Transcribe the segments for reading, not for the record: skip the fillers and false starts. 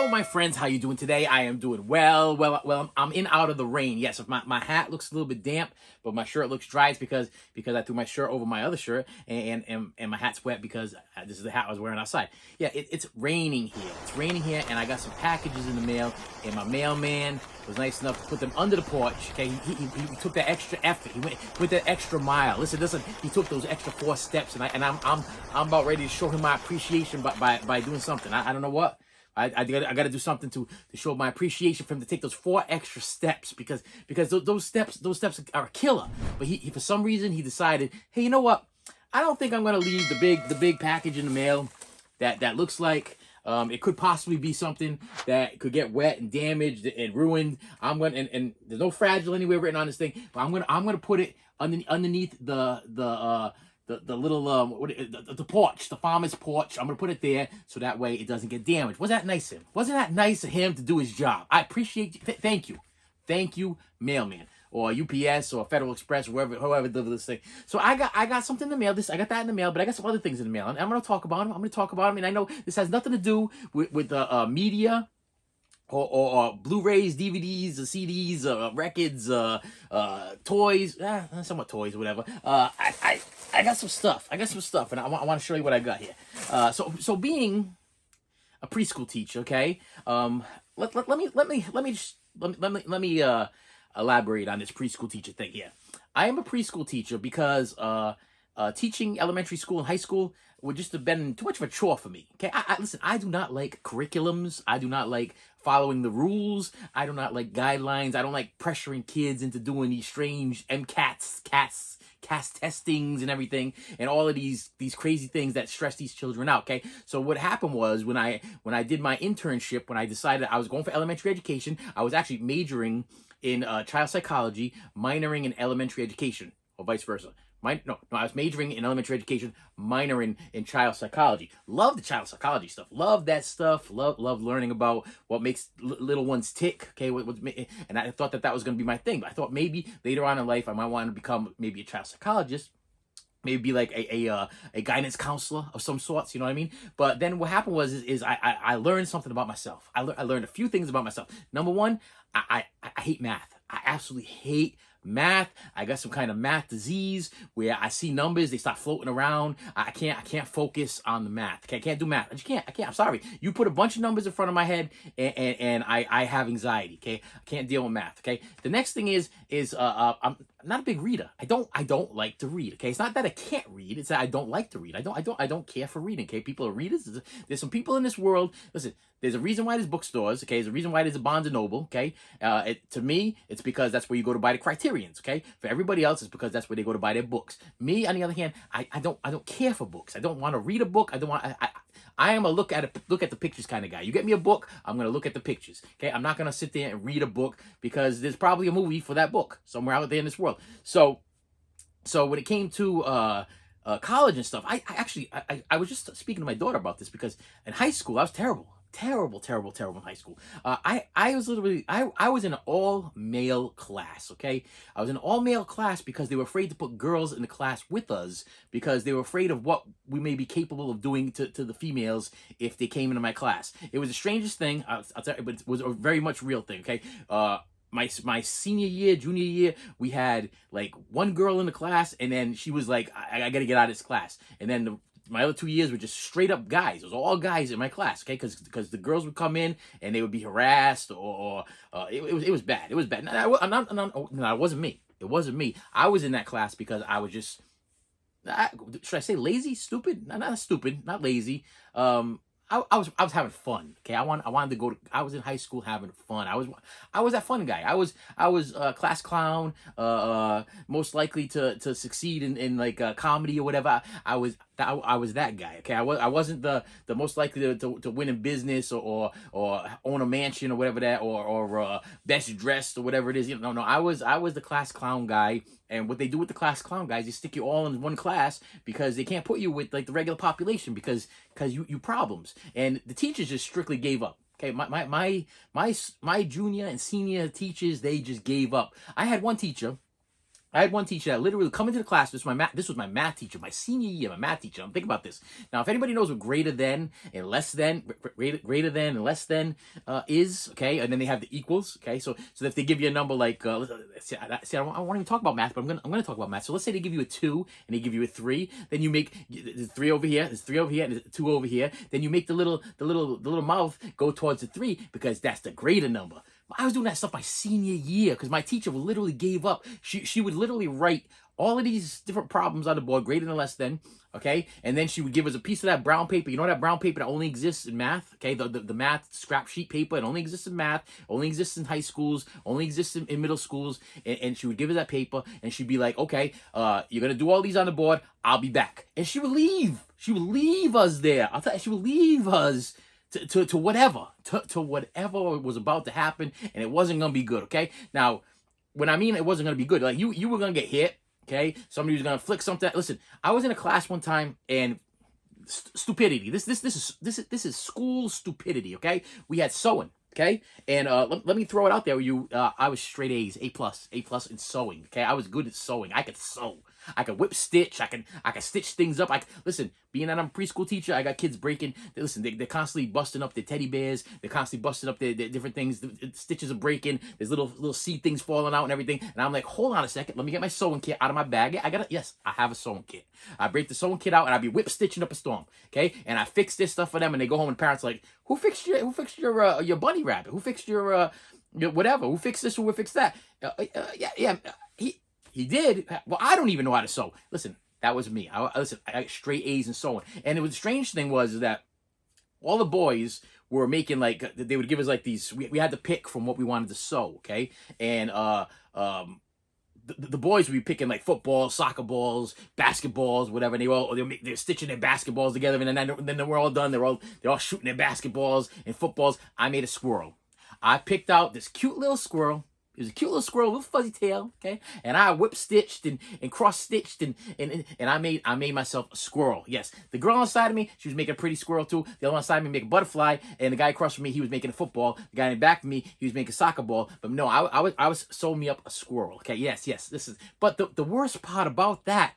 Hello, my friends. How you doing today? I am doing well. I'm in out of the rain. Yes, if my hat looks a little bit damp, but my shirt looks dry. It's because I threw my shirt over my other shirt, and my hat's wet because this is the hat I was wearing outside. Yeah, it's raining here. It's raining here, and I got some packages in the mail, and my mailman was nice enough to put them under the porch. Okay, he took that extra effort. He went that extra mile. Listen. He took those extra 4 steps, and I'm about ready to show him my appreciation by doing something. I don't know what. I got to do something to show my appreciation for him to take those 4 extra steps because those steps are a killer. But he for some reason he decided, hey, you know what? I don't think I'm gonna leave the big package in the mail that looks like it could possibly be something that could get wet and damaged and ruined. And there's no fragile anywhere written on this thing, but I'm gonna put it underneath the little the porch, the farmer's porch. I'm gonna put it there so that way it doesn't get damaged. Wasn't that nice of him? Wasn't that nice of him to do his job? I appreciate you. Thank you, mailman or UPS or Federal Express, whoever delivered this thing. So I got something in the mail. I got that in the mail, but I got some other things in the mail, and I'm gonna talk about them. And I know this has nothing to do with the media. Or Blu-rays, DVDs, CDs, records, toys, somewhat toys, whatever. I got some stuff. And I want to show you what I got here. So being a preschool teacher, okay. Let me elaborate on this preschool teacher thing here. I am a preschool teacher because teaching elementary school and high school would just have been too much of a chore for me. Okay, listen, I do not like curriculums. I do not like following the rules. I do not like guidelines. I don't like pressuring kids into doing these strange CAS testings and everything, and all of these crazy things that stress these children out. Okay, so what happened was when I did my internship, when I decided I was going for elementary education, I was actually majoring in child psychology, minoring in elementary education, or vice versa. I was majoring in elementary education, minoring in child psychology. Love the child psychology stuff. Love that stuff. Love learning about what makes little ones tick. Okay, and I thought that was going to be my thing. But I thought maybe later on in life I might want to become maybe a child psychologist. Maybe be like a guidance counselor of some sorts, you know what I mean? But then what happened was I learned something about myself. I learned a few things about myself. Number one, I hate math. I absolutely hate math. I got some kind of math disease where I see numbers, they start floating around. I can't focus on the math. Okay, I can't do math. I just can't. I'm sorry. You put a bunch of numbers in front of my head and I have anxiety. Okay, I can't deal with math. Okay. The next thing is I'm not a big reader. I don't like to read. Okay, it's not that I can't read. It's that I don't like to read. I don't care for reading. Okay, people are readers. There's some people in this world. Listen, there's a reason why there's bookstores. Okay, there's a reason why there's a Barnes and Noble. Okay, to me, it's because that's where you go to buy the Criterions. Okay, for everybody else, it's because that's where they go to buy their books. Me, on the other hand, I don't care for books. I don't want to read a book. I am a look at the pictures kind of guy. You get me a book, I'm gonna look at the pictures. Okay, I'm not gonna sit there and read a book because there's probably a movie for that book somewhere out there in this world. So when it came to college and stuff, I was just speaking to my daughter about this because in high school I was terrible in high school. I was in an all-male class. Okay, I was in an all-male class because they were afraid to put girls in the class with us because they were afraid of what we may be capable of doing to the females if they came into my class. It was the strangest thing, I'll tell you, but it was a very much real thing. Okay, my senior year, junior year, we had like one girl in the class, and then she was like, I gotta get out of this class. And then my other 2 years were just straight up guys. It was all guys in my class, okay? Because the girls would come in and they would be harassed or it was bad. It was bad. No, it wasn't me. It wasn't me. I was in that class because I was just, should I say lazy, stupid? Not stupid, not lazy. I was having fun. Okay, I wanted to go. I was in high school having fun. I was that fun guy. I was class clown. Most likely to succeed in like comedy or whatever. I was that guy. Okay, I wasn't the most likely to win in business or own a mansion or whatever that or best dressed or whatever it is. No. I was the class clown guy. And what they do with the class clown guys, they stick you all in one class because they can't put you with like the regular population because you problems. And the teachers just strictly gave up. Okay, my junior and senior teachers, they just gave up. I had one teacher I had one teacher that literally come into the class. This was my math teacher, my senior year, my math teacher. I'm thinking about this. Now, if anybody knows what greater than and less than, greater than and less than is, okay, and then they have the equals, okay. So if they give you a number like, see, I won't even talk about math, but I'm gonna talk about math. So let's say they give you a 2 and they give you a 3, then you make there's 3 over here, there's 3 over here, and there's 2 over here. Then you make the little mouth go towards the 3 because that's the greater number. I was doing that stuff my senior year because my teacher literally gave up. She would literally write all of these different problems on the board, greater than, less than, okay? And then she would give us a piece of that brown paper. You know that brown paper that only exists in math, okay? The math scrap sheet paper, it only exists in math, only exists in high schools, only exists in middle schools. And she would give us that paper, and she'd be like, okay, you're going to do all these on the board. I'll be back. And she would leave. She would leave us there. I'll tell you, she would leave us to whatever was about to happen, and it wasn't gonna be good. Okay, now when I mean it wasn't gonna be good, like you were gonna get hit. Okay, somebody was gonna flick something. Listen, I was in a class one time and stupidity. This is school stupidity. Okay, we had sewing. Okay, and let me throw it out there. I was straight A's, A plus in sewing. Okay, I was good at sewing. I could sew. I could whip stitch. I can stitch things up. Listen, being that I'm a preschool teacher, I got kids breaking. They're constantly busting up their teddy bears. They're constantly busting up their different things. The stitches are breaking. There's little seed things falling out and everything. And I'm like, hold on a second. Let me get my sewing kit out of my bag. Yes, I have a sewing kit. I break the sewing kit out and I be whip stitching up a storm. Okay, and I fix this stuff for them. And they go home and the parents are like, who fixed your bunny rabbit? Who fixed your whatever? Who fixed this? Who fixed that? Yeah. He did. Well, I don't even know how to sew. Listen, that was me. I got straight A's in sewing. And the strange thing was that all the boys were making they would give us like these. We had to pick from what we wanted to sew. Okay, and the boys would be picking like footballs, soccer balls, basketballs, whatever. And they're stitching their basketballs together, and then we're all done. They're all shooting their basketballs and footballs. I made a squirrel. I picked out this cute little squirrel. It was a cute little squirrel with a fuzzy tail, okay? And I whip stitched and cross stitched and I made myself a squirrel. Yes, the girl on the side of me, she was making a pretty squirrel too. The other one on the side of me make a butterfly, and the guy across from me, he was making a football. The guy in the back of me, he was making a soccer ball. But no, I was sewing me up a squirrel. Okay, yes, this is. But the worst part about that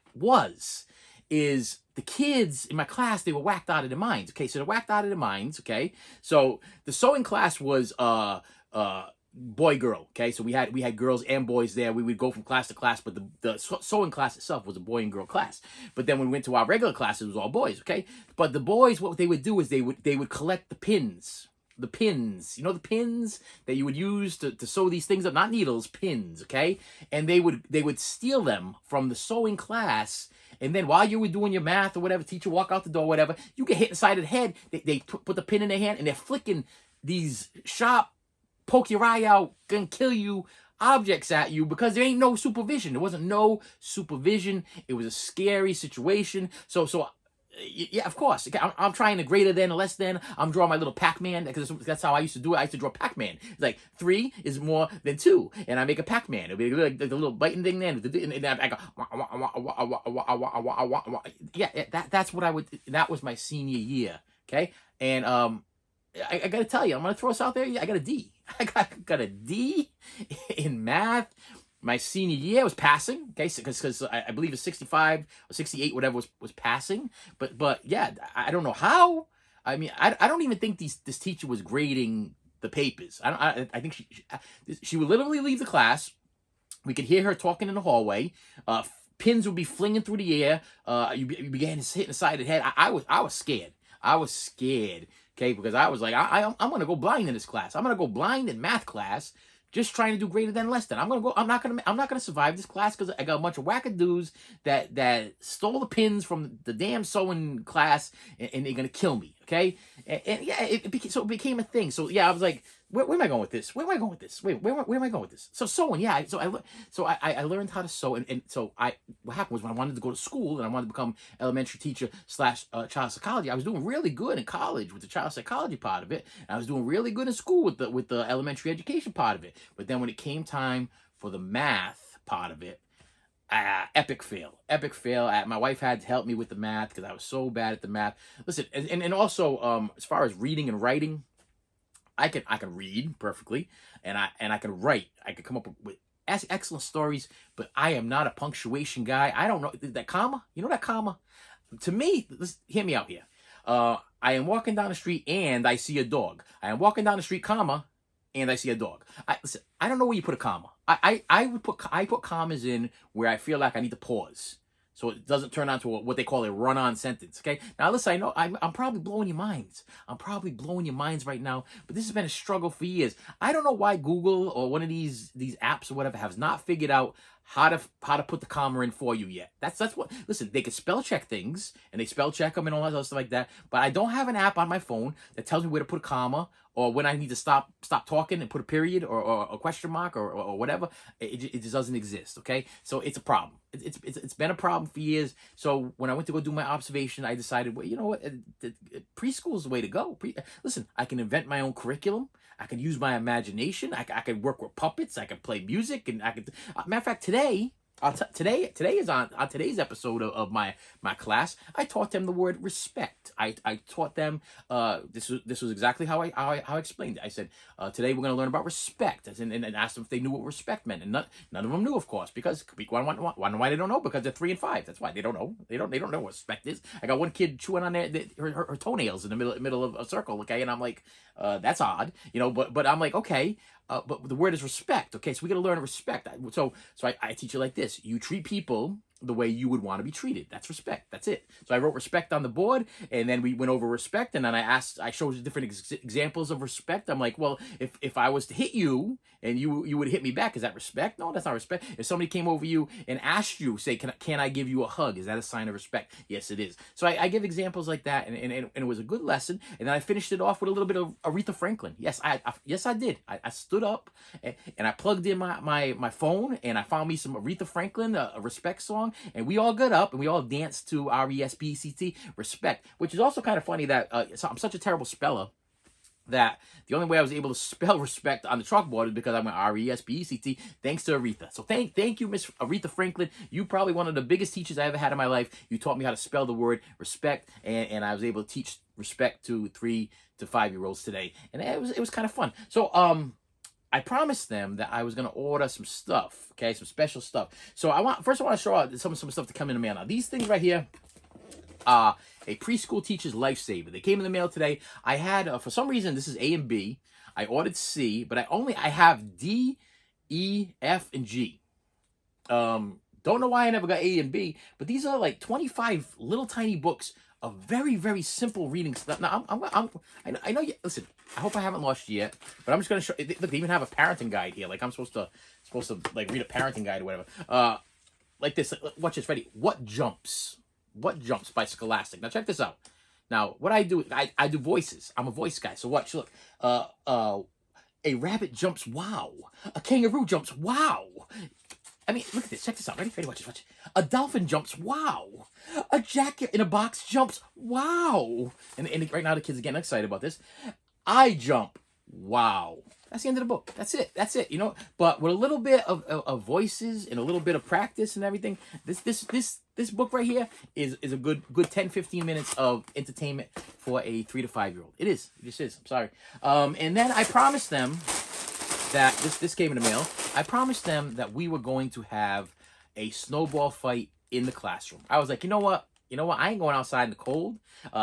is the kids in my class, they were whacked out of their minds. Okay, so they're whacked out of their minds. Okay, so the sewing class was boy girl. Okay, so we had girls and boys there. We would go from class to class, but the sewing class itself was a boy and girl class. But then when we went to our regular class, it was all boys. Okay, but the boys, what they would do is they would collect the pins. The pins, you know, the pins that you would use to sew these things up, not needles, pins. Okay, and they would steal them from the sewing class. And then while you were doing your math or whatever, teacher walk out the door, whatever, you get hit inside of the head. They put the pin in their hand and they're flicking these sharp, poke your eye out, gonna kill you objects at you because there ain't no supervision. There wasn't no supervision. It was a scary situation. So yeah, of course. I'm trying to greater than or less than. I'm drawing my little Pac-Man because that's how I used to do it. I used to draw Pac-Man. It's like 3 is more than 2, and I make a Pac-Man. It'll be like the little biting thing then, and I go yeah. That's what I would. That was my senior year. Okay, and I gotta tell you, I'm gonna throw us out there. Yeah, I got a D. I got a D in math. My senior year I was passing, okay, because I believe it's 65 or 68, whatever was passing. But yeah, I don't know how. I mean, I don't even think this teacher was grading the papers. I think she would literally leave the class. We could hear her talking in the hallway. Pins would be flinging through the air. You began to hit the side of the head. I was scared. I was scared, okay, because I was like, I'm gonna go blind in this class. I'm gonna go blind in math class. Just trying to do greater than less than. I'm not gonna survive this class because I got a bunch of wackadoos that stole the pins from the damn sewing class and they're gonna kill me. Okay, and yeah, it became a thing. So yeah, I was like, where am I going with this? Where am I going with this? Wait, where am I going with this? So sewing, yeah. So I learned how to sew, and so what happened was when I wanted to go to school and I wanted to become elementary teacher / child psychology, I was doing really good in college with the child psychology part of it, and I was doing really good in school with the elementary education part of it. But then when it came time for the math part of it, epic fail. My wife had to help me with the math because I was so bad at the math. Listen, and also as far as reading and writing, I can read perfectly, and I can write. I can come up with excellent stories, but I am not a punctuation guy. I don't know that comma. You know that comma? To me, hear me out here. I am walking down the street and I see a dog. I am walking down the street, comma, and I see a dog. Listen, I don't know where you put a comma. I put commas in where I feel like I need to pause, so it doesn't turn out to what they call a run-on sentence. Okay. Now listen, I know I'm probably blowing your minds. I'm probably blowing your minds right now, but this has been a struggle for years. I don't know why Google or one of these apps or whatever has not figured out how to put the comma in for you yet. That's what. Listen, they can spell check things and they spell check them and all that other stuff like that. But I don't have an app on my phone that tells me where to put a comma or when I need to stop talking and put a period or a question mark or whatever. It just doesn't exist. Okay, so it's a problem. It's been a problem for years. So when I went to go do my observation, I decided, well, you know what, preschool is the way to go. Listen, I can invent my own curriculum. I can use my imagination. I can work with puppets. I can play music, and I can. Matter of fact, today is on today's episode of my class. I taught them the word respect. I taught them this was exactly how I explained it. I said today we're going to learn about respect, and asked them if they knew what respect meant, and none of them knew, of course, because why they don't know, because they're 3 and 5. That's why they don't know. They don't know what respect is. I got one kid chewing on her toenails in the middle of a circle. Okay, and I'm like, that's odd, but I'm like, okay. But the word is respect. Okay, so we got to learn respect. So I teach you like this: you treat people the way you would want to be treated. That's respect. That's it. So I wrote respect on the board, and then we went over respect, and then I showed you different examples of respect. I'm like, well, if I was to hit you and you would hit me back, is that respect? No, that's not respect. If somebody came over you and asked you, say, can I give you a hug? Is that a sign of respect? Yes, it is. So I give examples like that, and it was a good lesson. And then I finished it off with a little bit of Aretha Franklin. Yes, I did. I stood up and I plugged in my phone, and I found me some Aretha Franklin, a respect song. And we all got up and we all danced to RESPECT, respect, which is also kind of funny that I'm such a terrible speller that the only way I was able to spell respect on the chalkboard is because I went RESPECT, thanks to Aretha. So thank you, Miss Aretha Franklin. You probably one of the biggest teachers I ever had in my life. You taught me how to spell the word respect, and I was able to teach respect to 3 to 5-year-olds today. And it was kind of fun. So I promised them that I was going to order some stuff, okay, some special stuff. So I want to show out some stuff to come in the mail. Now, these things right here are a preschool teacher's lifesaver. They came in the mail today. I had, for some reason, this is A and B. I ordered C, but I have D, E, F, and G. Don't know why I never got A and B, but these are like 25 little tiny books of very, very simple reading stuff. Now, I know you, listen, I hope I haven't lost you yet, but I'm just going to show, look, they even have a parenting guide here. Like I'm supposed to like read a parenting guide or whatever. Like this, watch this, ready? What Jumps by Scholastic. Now check this out. Now, what I do, I do voices. I'm a voice guy. So watch, look, a rabbit jumps, wow. A kangaroo jumps, wow. I mean, look at this. Check this out. Ready? Watch this. A dolphin jumps. Wow. A jacket in a box jumps. Wow. And right now the kids are getting excited about this. I jump. Wow. That's the end of the book. That's it. But with a little bit of voices and a little bit of practice and everything, this book right here is a good 10-15 minutes of entertainment for a 3 to 5-year-old. It is. It just is. I'm sorry. And then I promised them that this came in the mail. I promised them that we were going to have a snowball fight in the classroom. I was like, you know what? I ain't going outside in the cold.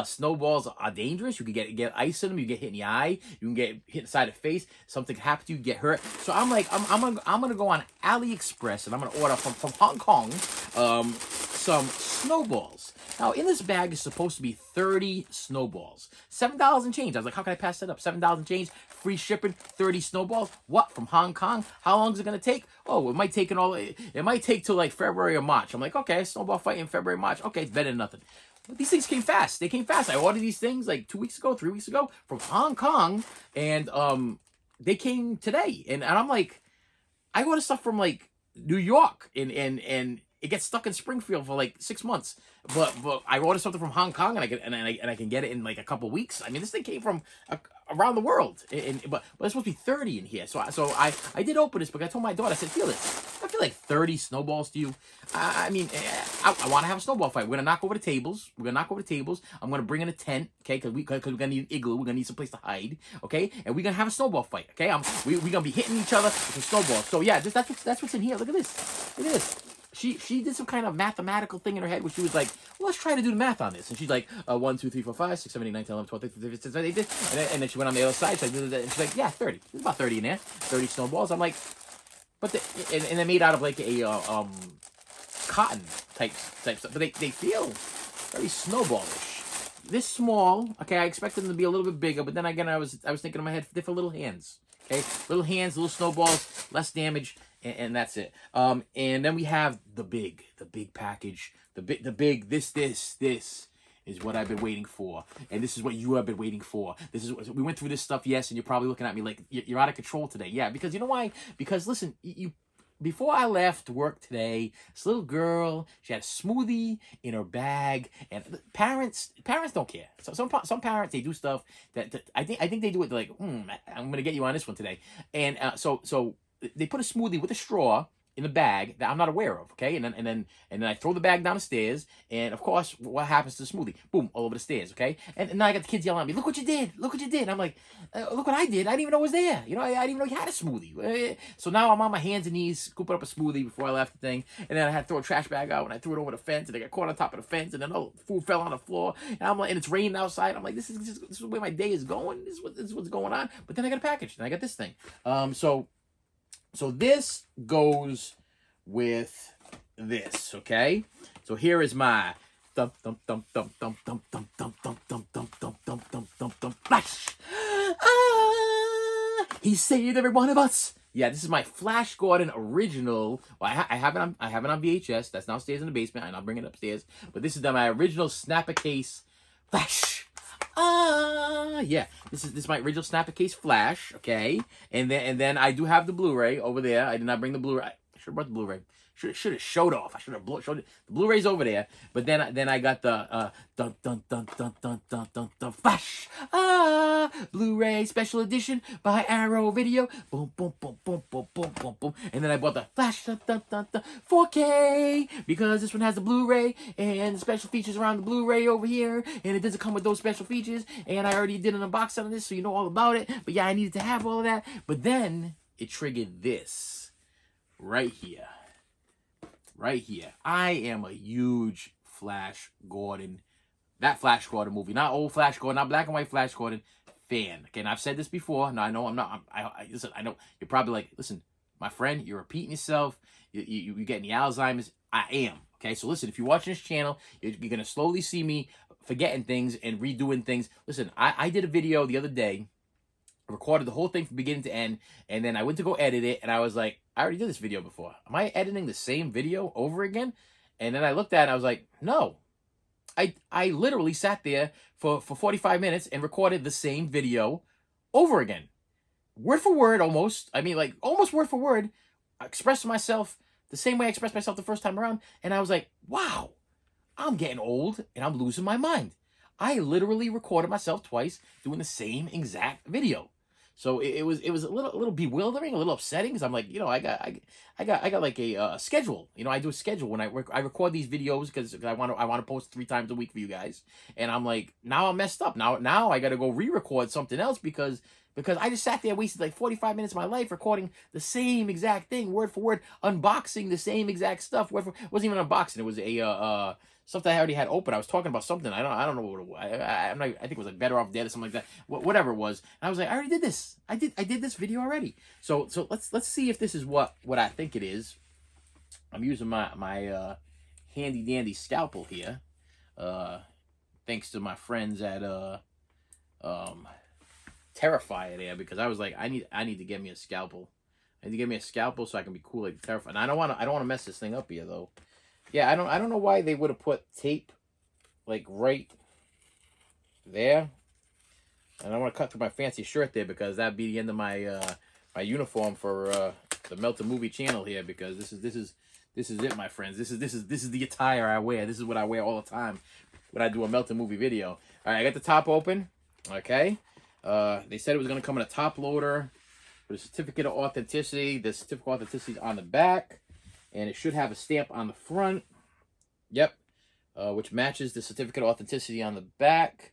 Snowballs are dangerous. You could get ice in them. You get hit in the eye. You can get hit inside the face. Something happens to you, get hurt. So I'm like, I'm gonna go on AliExpress and I'm gonna order from Hong Kong some snowballs. Now in this bag is supposed to be 30 snowballs. $7 and change. I was like, how can I pass that up? $7 and change, free shipping, 30 snowballs. What, from Hong Kong? How long is it gonna take? Oh, it might take till like February or March. I'm like, okay, snowball fight in February, March. Okay, it's better than nothing. But these things came fast. They came fast. I ordered these things like 2 weeks ago, 3 weeks ago from Hong Kong, and they came today. And I'm like, I ordered stuff from like New York, and it gets stuck in Springfield for like 6 months. But I ordered something from Hong Kong, and I can get it in like a couple weeks. I mean, this thing came from around the world. But there's supposed to be 30 in here. So I did open this, but I told my daughter, I said, feel this. I feel like 30 snowballs to you. I mean, I want to have a snowball fight. We're gonna knock over the tables. I'm gonna bring in a tent, okay? Because we're gonna need an igloo. We're gonna need some place to hide, okay? And we're gonna have a snowball fight, okay? We're gonna be hitting each other with some snowballs. So yeah, that's what's in here. Look at this. Look at this. She did some kind of mathematical thing in her head where she was like, well, let's try to do the math on this. And she's like, 1, 2, 3, 4, 5, 6, 7, 8, 9, 10, 11, 12, 13, 14, 15, 16, 17, 18. And then she went on the other side. So I did that, and she's like, yeah, 30. There's about 30 in there. 30 snowballs. I'm like, but and they're made out of like a cotton type stuff. But they feel very snowballish. This small, okay, I expected them to be a little bit bigger, but then again, I was thinking in my head, they're for little hands. Okay, little hands, little snowballs, less damage, and that's it. And then we have the big package, the big. This is what I've been waiting for, and this is what you have been waiting for. We went through this stuff, yes, and you're probably looking at me like you're out of control today. Yeah, because you know why? Because listen, before I left work today, this little girl, she had a smoothie in her bag, and parents don't care. So some parents, they do stuff that I think they do it like, I'm gonna get you on this one today, and so they put a smoothie with a straw in the bag that I'm not aware of, okay? And then I throw the bag down the stairs, and of course, what happens to the smoothie? Boom, all over the stairs, okay? And now I got the kids yelling at me, look what you did, look what you did. And I'm like, look what I did. I didn't even know it was there. You know, I didn't even know you had a smoothie. So now I'm on my hands and knees scooping up a smoothie before I left the thing, and then I had to throw a trash bag out, and I threw it over the fence, and I got caught on top of the fence, and then food fell on the floor, and I'm like, and it's raining outside. I'm like, this is where my day is going. This is what's going on. But then I got a package, and I got this thing. So this goes with this, okay? So here is my thump thump thump thump thump thump thump thump thump thump thump thump thump thump thump thump flash. He saved every one of us. Yeah, this is my Flash Gordon original. Well, I have it on VHS. That's downstairs in the basement, and I'll bring it upstairs. But this is my original Snapper Case Flash. Yeah, this is my original Snapper Case Flash, okay? And then I do have the Blu-ray over there. I did not bring the Blu-ray. I should have brought the Blu-ray. Should have showed off. I should have showed it. The Blu-ray's over there. But then I got the dun dun dun dun dun dun dun dun Flash Blu-ray special edition by Arrow Video. Boom boom boom boom boom boom boom boom. And then I bought the Flash dun dun dun dun 4K because this one has the Blu-ray and the special features around the Blu-ray over here, and it doesn't come with those special features. And I already did an unboxing on this, so you know all about it. But yeah, I needed to have all of that. But then it triggered this right here. Right here. I am a huge Flash Gordon, that Flash Gordon movie, not old Flash Gordon, not black and white Flash Gordon, fan. Okay, and I've said this before. Now I know I'm not. Listen. I know you're probably like, listen, my friend, you're repeating yourself. You're getting the Alzheimer's. I am. Okay, so listen, if you're watching this channel, you're gonna slowly see me forgetting things and redoing things. Listen, I did a video the other day. Recorded the whole thing from beginning to end, and then I went to go edit it, and I was like, I already did this video before. Am I editing the same video over again? And then I looked at it, and I was like, no. I literally sat there for 45 minutes and recorded the same video over again. Word for word, almost. I mean, like, almost word for word. I expressed myself the same way I expressed myself the first time around, and I was like, wow, I'm getting old, and I'm losing my mind. I literally recorded myself twice doing the same exact video. So it was a little bewildering, a little upsetting, because I'm like, you know, I got like a schedule. You know, I do a schedule when I record these videos because I want to post 3 times a week for you guys. And I'm like, now I'm messed up. Now I got to go re-record something else because I just sat there, wasted like 45 minutes of my life recording the same exact thing, word for word, unboxing the same exact stuff. It wasn't even unboxing. It was a stuff that I already had open. I was talking about something. I don't know what it was. I think it was like Better Off Dead or something like that. Whatever it was. And I was like, I already did this. I did this video already. So let's see if this is what I think it is. I'm using my handy dandy scalpel here. Thanks to my friends at Terrifier there, because I was like, I need to get me a scalpel. I need to get me a scalpel so I can be cool like Terrifier. And I don't want to mess this thing up here though. Yeah, I don't know why they would have put tape like right there. And I want to cut through my fancy shirt there because that'd be the end of my my uniform for the Melted Movie channel here, because this is it, my friends. This is the attire I wear. This is what I wear all the time when I do a Melted Movie video. All right, I got the top open. Okay. They said it was going to come in a top loader with a certificate of authenticity. The certificate of authenticity is on the back, and it should have a stamp on the front. Yep. Which matches the certificate of authenticity on the back.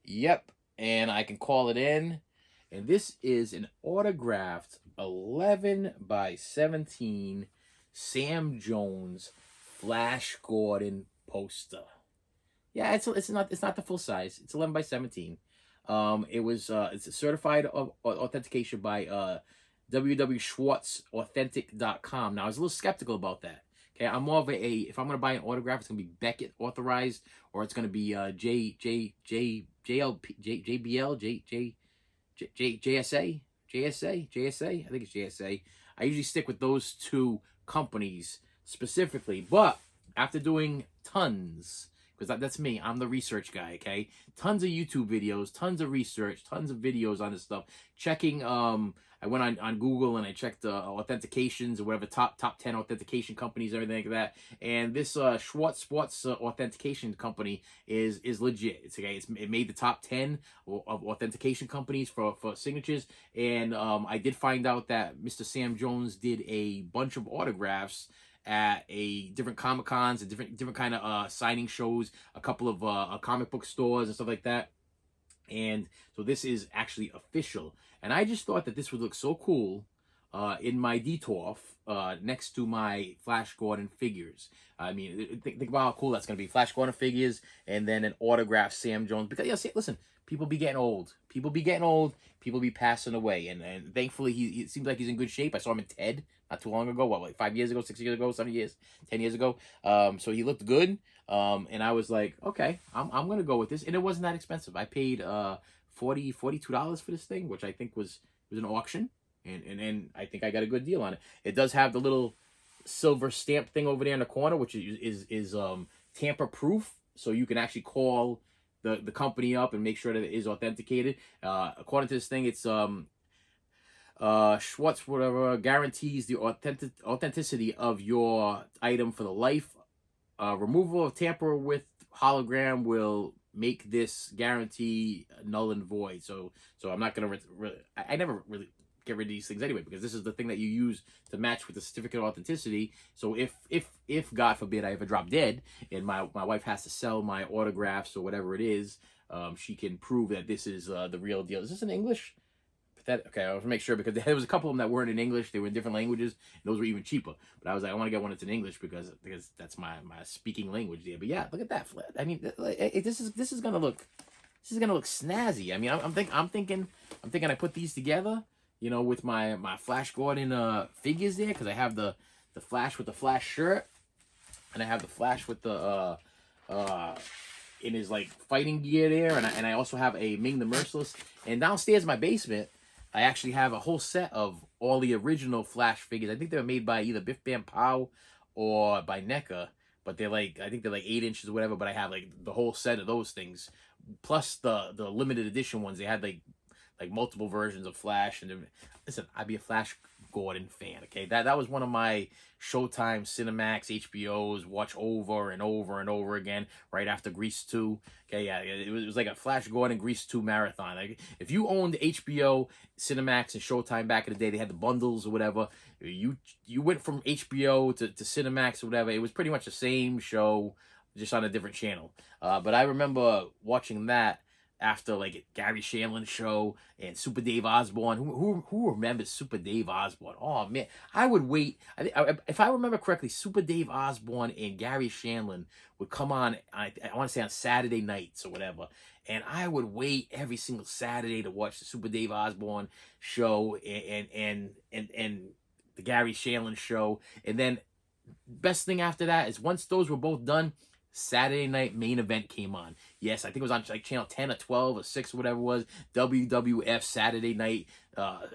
Yep. And I can call it in. And this is an autographed 11 by 17 Sam Jones Flash Gordon poster. Yeah, it's not the full size. It's 11 by 17. It's a certified authentication by www.schwartzauthentic.com. Now I was a little skeptical about that. Okay, I'm more of if I'm gonna buy an autograph, it's gonna be Beckett authorized, or it's gonna be JSA. I think it's JSA. I usually stick with those two companies specifically, but after doing tons, because that's me, I'm the research guy, okay? Tons of YouTube videos, tons of research, tons of videos on this stuff. Checking, I went on Google and I checked authentications or whatever, top 10 authentication companies, everything like that. And this Schwartz authentication company is legit. It's okay. It made the top 10 of authentication companies for signatures. And I did find out that Mr. Sam Jones did a bunch of autographs at different Comic Cons and different kind of signing shows, a couple of comic book stores and stuff like that. And so this is actually official. And I just thought that this would look so cool in my Detolf next to my Flash Gordon figures. I mean, think about how cool that's going to be. Flash Gordon figures and then an autographed Sam Jones. Because, yeah, see, listen, people be getting old. People be getting old. People be passing away. And thankfully, he seems like he's in good shape. I saw him in Ted not too long ago. What, like 5 years ago, 6 years ago, 7 years, 10 years ago. So he looked good. And I was like, okay, I'm going to go with this. And it wasn't that expensive. I paid $42 for this thing, which I think was an auction. And I think I got a good deal on it. It does have the little silver stamp thing over there in the corner, which is tamper proof. So you can actually call the company up and make sure that it is authenticated. According to this thing, it's Schwartz whatever guarantees the authenticity of your item for the life. Removal of tamper with hologram will make this guarantee null and void. So I'm not gonna I never really get rid of these things anyway, because this is the thing that you use to match with the certificate of authenticity. So if God forbid I ever drop dead and my wife has to sell my autographs or whatever it is, she can prove that this is the real deal. Is this in English? Okay, I want to make sure, because there was a couple of them that weren't in English. They were in different languages, and those were even cheaper. But I was like, I want to get one that's in English because that's my speaking language there. But yeah, look at that. I mean, this is gonna look snazzy. I mean, I'm thinking I put these together, you know, with my Flash Gordon figures there, because I have the Flash with the Flash shirt, and I have the Flash with the in his like fighting gear there, and I also have a Ming the Merciless. And downstairs in my basement, I actually have a whole set of all the original Flash figures. I think they were made by either Biff Bam Pow or by NECA, but I think they're like 8 inches or whatever. But I have like the whole set of those things, plus the limited edition ones. They had like multiple versions of Flash. And listen, I'd be a Flash Gordon fan. Okay, that was one of my Showtime, Cinemax, HBOs watch over and over and over again right after Grease 2. Okay, yeah, it was like a Flash Gordon Grease 2 marathon. Like, if you owned HBO, Cinemax, and Showtime back in the day, they had the bundles or whatever. You went from HBO to Cinemax or whatever. It was pretty much the same show, just on a different channel. But I remember watching that after like Gary Shandling's show and Super Dave Osborne. Who remembers Super Dave Osborne? Oh man, I would wait. If I remember correctly, Super Dave Osborne and Gary Shandling would come on. I want to say on Saturday nights or whatever, and I would wait every single Saturday to watch the Super Dave Osborne show and the Gary Shandling show. And then best thing after that is once those were both done, Saturday night main event came on. Yes, I think it was on like channel 10 or 12 or 6 or whatever it was. WWF Saturday night.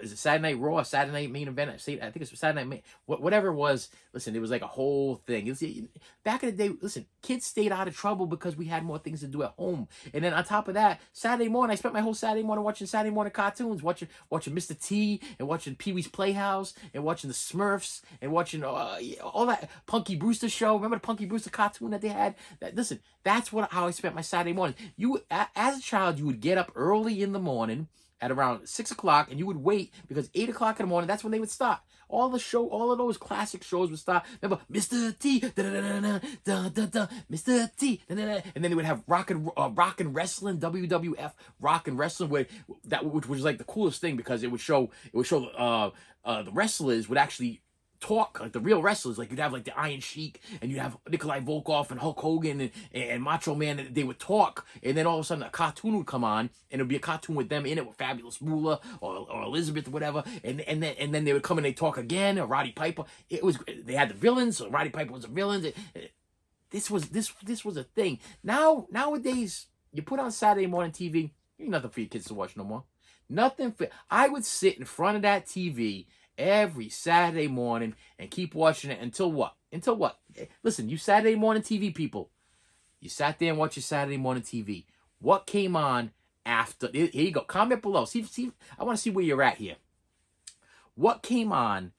Is it Saturday Night Raw? Saturday night main event? I think it's Saturday night whatever it was. Listen, it was like a whole thing. Back in the day, listen, kids stayed out of trouble because we had more things to do at home. And then on top of that, Saturday morning, I spent my whole Saturday morning watching Saturday morning cartoons, watching Mr. T and watching Pee-wee's Playhouse and watching the Smurfs and watching all that Punky Brewster show. Remember the Punky Brewster cartoon that they had? Listen, that's how I spent my Saturday morning. As a child, you would get up early in the morning at around 6 o'clock, and you would wait because 8 o'clock in the morning, that's when they would start. All of those classic shows would start. Remember, Mr. T, da da da da da da da, Mr. T, da, da, da. And then they would have rock and wrestling, WWF rock and wrestling, which was like the coolest thing because it would show the wrestlers would actually talk like the real wrestlers. Like you'd have like the Iron Sheik, and you'd have Nikolai Volkov and Hulk Hogan and Macho Man, and they would talk, and then all of a sudden a cartoon would come on, and it would be a cartoon with them in it, with Fabulous Moolah or Elizabeth or whatever, and then they would come and they talk again, or Roddy Piper. They had the villains, so Roddy Piper was a villain. This was a thing. Nowadays, you put on Saturday morning TV, ain't nothing for your kids to watch no more. Nothing for. I would sit in front of that TV every Saturday morning and keep watching it until what? Until what? Listen, you Saturday morning TV people, you sat there and watched your Saturday morning TV. What came on after? Here you go. Comment below. See. I want to see where you're at here. What came on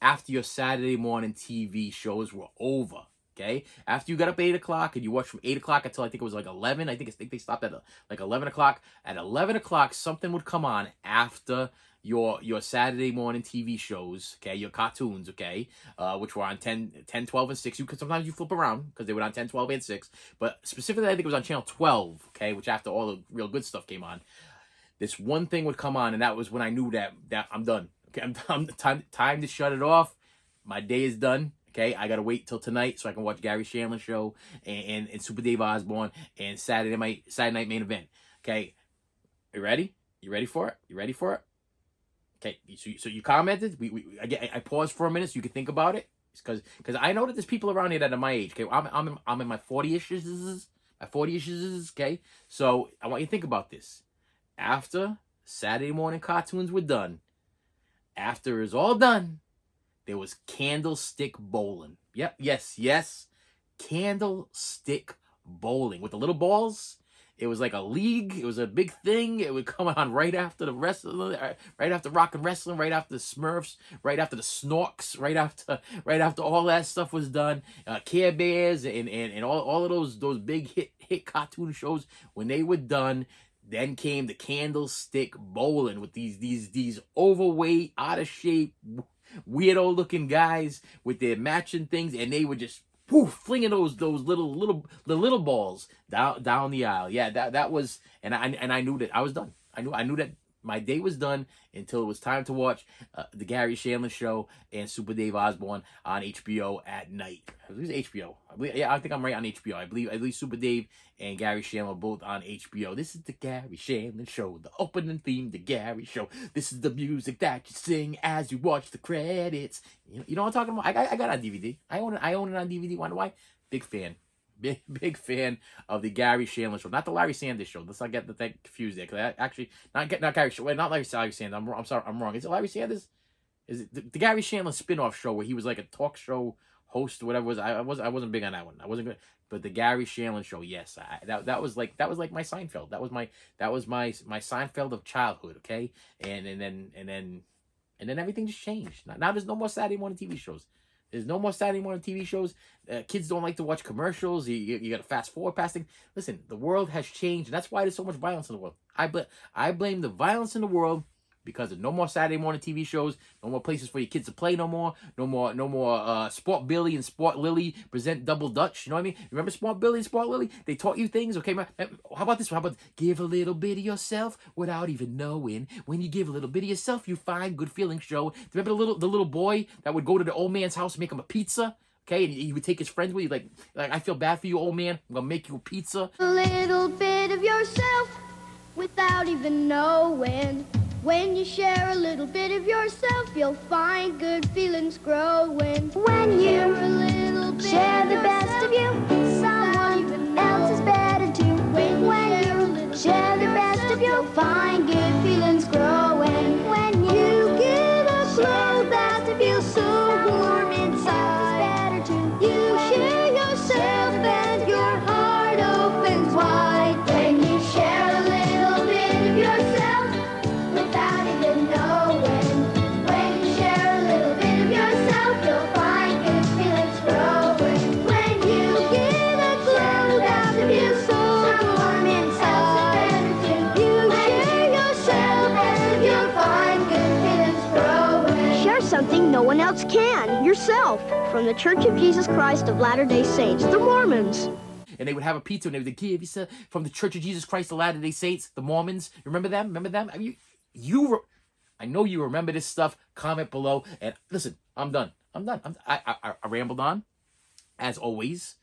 after your Saturday morning TV shows were over? Okay, after you got up at 8 o'clock and you watched from 8 o'clock until I think it was like 11. I think they stopped at like 11 o'clock. At 11 o'clock, something would come on after your Saturday morning TV shows, okay, your cartoons, okay, which were on 10, 12, and 6. Sometimes you flip around because they were on 10, 12, and 6. But specifically, I think it was on channel 12, okay, which after all the real good stuff came on, this one thing would come on, and that was when I knew that I'm done. Okay, I'm time to shut it off. My day is done. Okay, I gotta wait till tonight so I can watch Gary Shandling show and Super Dave Osborne and Saturday Night Main Event. Okay, you ready? You ready for it? You ready for it? Okay, so you commented. I paused for a minute so you could think about it, because I know that there's people around here that are my age. Okay, I'm in my 40-ishes. My 40-ishes. Okay, so I want you to think about this. After Saturday morning cartoons were done, after it's all done, there was candlestick bowling. Yep, yes. Candlestick bowling with the little balls. It was like a league. It was a big thing. It would come on right after the wrestling, right after rock and wrestling, right after the Smurfs, right after the Snorks, right after all that stuff was done. Care Bears and all of those big hit cartoon shows, when they were done, then came the candlestick bowling with these overweight, out of shape, weirdo looking guys with their matching things, and they would just flinging those little balls down the aisle. Yeah, that was, and I knew that I was done. I knew that my day was done until it was time to watch the Gary Shandling show and Super Dave Osborne on HBO at night. I believe it's HBO. I think I'm right on HBO. I believe Super Dave and Gary Shandling are both on HBO. This is the Gary Shandling show, the opening theme, the Gary show. This is the music that you sing as you watch the credits. You know what I'm talking about? I got it on DVD. I own it on DVD. Wonder why? Big fan. Big fan of the Gary Shandling show, not the Larry Sanders show. Let's not get the thing confused there, because actually not Gary. Wait, not Larry Sanders. I'm sorry, I'm wrong. Is it Larry Sanders? Is it the Gary Shandling spin-off show where he was like a talk show host or whatever it was? I wasn't big on that one. I wasn't good, but the Gary Shandling show, yes, that was like my Seinfeld. That was my Seinfeld of childhood. Okay, and then everything just changed. Now there's no more Saturday morning TV shows. There's no more Saturday morning TV shows. Kids don't like to watch commercials. You got to fast forward past things. Listen, the world has changed, and that's why there's so much violence in the world. I blame the violence in the world because of no more Saturday morning TV shows, no more places for your kids to play no more Sport Billy and Sport Lily present Double Dutch. You know what I mean? Remember Sport Billy and Sport Lily? They taught you things, okay? How about this? How about give a little bit of yourself without even knowing? When you give a little bit of yourself, you find good feelings show. Remember the little boy that would go to the old man's house and make him a pizza? Okay, and he would take his friends with you, like I feel bad for you, old man. I'm gonna make you a pizza. A little bit of yourself without even knowing. When you share a little bit of yourself, you'll find good feelings growing. When you share the best of you, someone else is better too. When you share the best of you, you'll find good feelings growing. When you give a glow that feels so warm inside, is better too. You share yourself and your heart opens wide. When you share a little bit of yourself without even knowing. When you share a little bit of yourself, you'll find good feelings growing. When you give a glow that feels so warm no one else can. Yourself. From the Church of Jesus Christ of Latter-day Saints, the Mormons. And they would have a pizza and they would give you from the Church of Jesus Christ of Latter-day Saints, the Mormons. Remember them? Remember them? I mean, I know you remember this stuff. Comment below. And listen, I'm done. I rambled on, as always.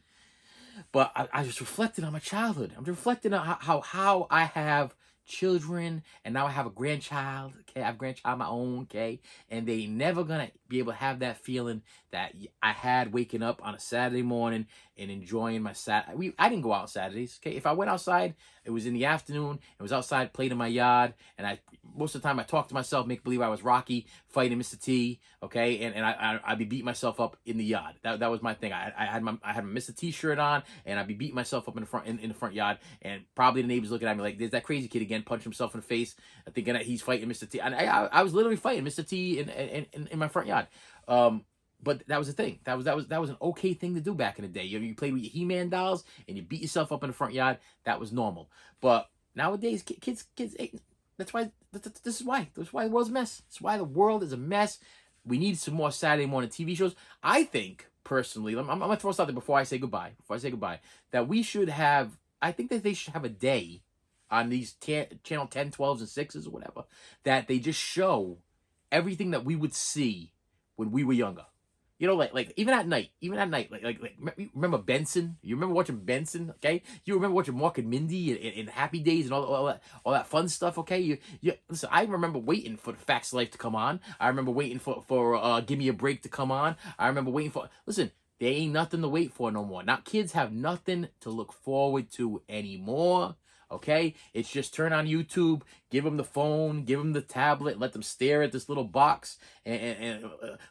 But I just reflected on my childhood. I'm reflecting on how I have children, and now I have a grandchild. Okay, I have a grandchild of my own. Okay, and they never gonna be able to have that feeling that I had waking up on a Saturday morning and enjoying my I didn't go out on Saturdays. Okay, if I went outside, it was in the afternoon. It was outside, played in my yard, and most of the time I talked to myself, make believe I was Rocky fighting Mr. T. Okay, and I'd be beating myself up in the yard. That was my thing. I had my Mr. T shirt on, and I'd be beating myself up in the front yard, and probably the neighbors looking at me like, "There's that crazy kid again, punching himself in the face, thinking that he's fighting Mr. T." And I was literally fighting Mr. T in my front yard. But that was the thing. That was an okay thing to do back in the day. You played with your He-Man dolls and you beat yourself up in the front yard. That was normal. But nowadays, kids, that's why. This is why. That's why the world's a mess. That's why the world is a mess. We need some more Saturday morning TV shows. I think personally, I'm gonna throw something before I say goodbye. That we should have. I think that they should have a day on these channel 10, 12s, and 6s or whatever, that they just show everything that we would see when we were younger. You know, like even at night, remember Benson? You remember watching Benson? Okay, you remember watching Mork and Mindy and Happy Days and all that fun stuff. Okay, you listen. I remember waiting for the Facts of Life to come on. I remember waiting for Give Me a Break to come on. I remember waiting for. Listen, there ain't nothing to wait for no more. Now kids have nothing to look forward to anymore. Okay, it's just turn on YouTube, give them the phone, give them the tablet, let them stare at this little box and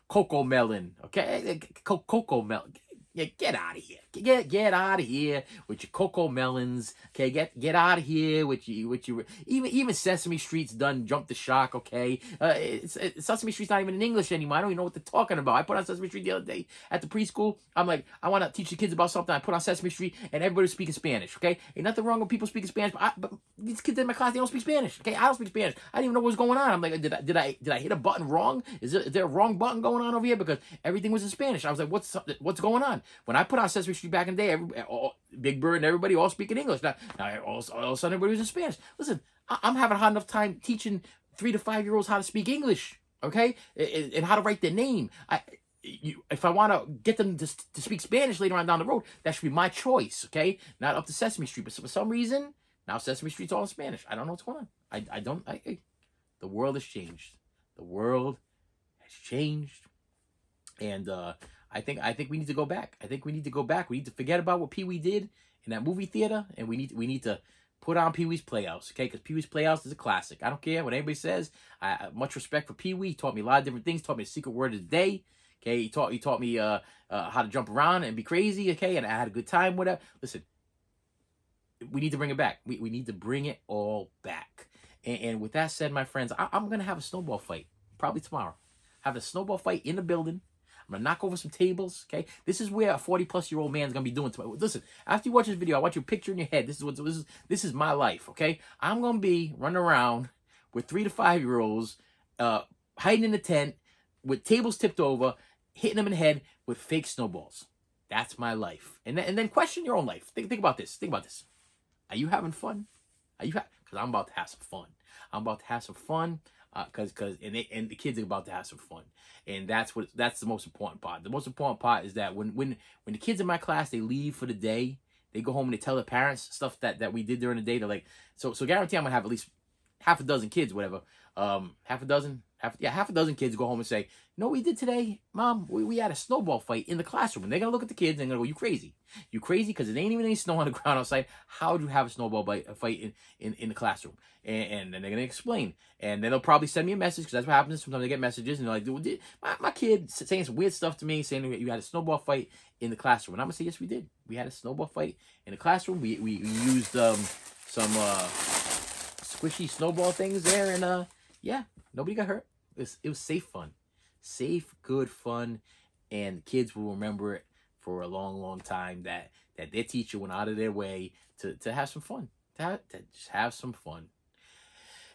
Cocoa Melon. Okay, Cocoa Melon. Yeah, get out of here. Get out of here with your Cocoa Melons. Okay, get out of here with you even Sesame Street's done jumped the shark. Okay, Sesame Street's not even in English anymore. I don't even know what they're talking about. I put on Sesame Street the other day at the preschool. I'm like, I want to teach the kids about something. I put on Sesame Street and everybody's speaking Spanish. Okay, ain't nothing wrong with people speaking Spanish, but these kids in my class, they don't speak Spanish. Okay, I don't speak Spanish. I didn't even know what was going on. I'm like, did I hit a button wrong? Is there a wrong button going on over here? Because everything was in Spanish. I was like, what's going on? When I put on Sesame Street back in the day, Big Bird and everybody all speaking English. Now all of a sudden everybody was in Spanish. Listen, I'm having a hard enough time teaching 3 to 5 year olds how to speak English, okay, and how to write their name. If I want to get them to speak Spanish later on down the road, that should be my choice, okay, not up to Sesame Street. But for some reason, now Sesame Street's all in Spanish. I don't know what's going on. The world has changed. The world has changed, and I think we need to go back. We need to forget about what Pee Wee did in that movie theater, and we need to put on Pee Wee's Playhouse, okay? Because Pee Wee's Playhouse is a classic. I don't care what anybody says. I much respect for Pee Wee. He taught me a lot of different things. Taught me the secret word of the day. Okay, he taught me how to jump around and be crazy. Okay, and I had a good time with it. Listen, we need to bring it back. We need to bring it all back. And with that said, my friends, I'm gonna have a snowball fight probably tomorrow. Have a snowball fight in the building. I'm going to knock over some tables, okay? This is where a 40-plus-year-old man's going to be doing tomorrow. Listen, after you watch this video, I want you to picture in your head, this is my life, okay? I'm going to be running around with 3 to 5-year-olds hiding in the tent with tables tipped over, hitting them in the head with fake snowballs. That's my life. And then question your own life. Think about this. Are you having fun? Because I'm about to have some fun. Because the kids are about to have some fun, and that's the most important part. The most important part is that when the kids in my class, they leave for the day, they go home and they tell their parents stuff that we did during the day. They're like, so guarantee I'm gonna have at least half a dozen kids, whatever, half a dozen kids go home and say, you know what we did today, Mom? We had a snowball fight in the classroom. And they're going to look at the kids and they're going to go, you crazy. You crazy because there ain't even any snow on the ground outside. How'd you have a snowball fight in the classroom? And then they're going to explain. And then they'll probably send me a message because that's what happens. Sometimes they get messages and they're like, my kid saying some weird stuff to me, saying you had a snowball fight in the classroom. And I'm going to say, yes, we did. We had a snowball fight in the classroom. We used some squishy snowball things there. And yeah, nobody got hurt. It was safe fun. Safe, good fun, and kids will remember it for a long, long time that their teacher went out of their way to have some fun, to just have some fun.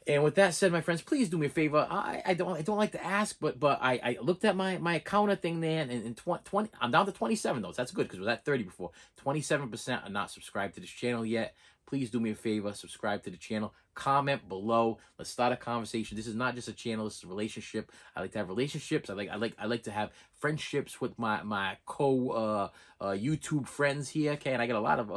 And with that said, my friends, please do me a favor. I don't like to ask, but I looked at my counter thing there, and 20 I'm down to 27 though. So that's good because we was at 30 before. 27% are not subscribed to this channel yet. Please do me a favor, subscribe to the channel, comment below. Let's start a conversation. This is not just a channel; this is a relationship. I like to have relationships. I like to have friendships with my YouTube friends here. Okay, and I got a lot of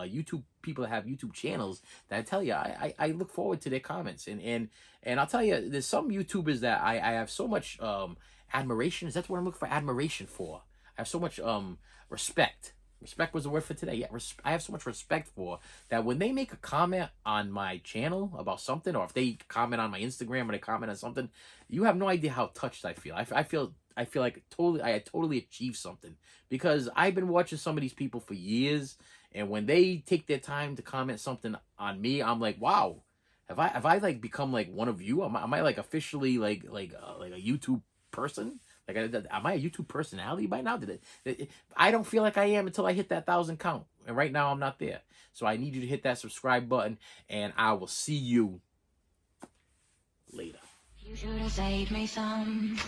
YouTube people that have YouTube channels that I tell you I look forward to their comments, and I'll tell you, there's some YouTubers that I have so much admiration. Is that what I'm looking for? Admiration for. I have so much respect. Respect was the word for today. Yeah, I have so much respect for that when they make a comment on my channel about something, or if they comment on my Instagram or they comment on something, you have no idea how touched I feel. I feel like I had totally achieved something, because I've been watching some of these people for years, and when they take their time to comment something on me, I'm like, wow, have I like become like one of you? Am I like officially like a YouTube person? Like, am I a YouTube personality by now? I don't feel like I am until I hit that 1,000 count. And right now I'm not there. So I need you to hit that subscribe button, and I will see you later. You should have saved me some.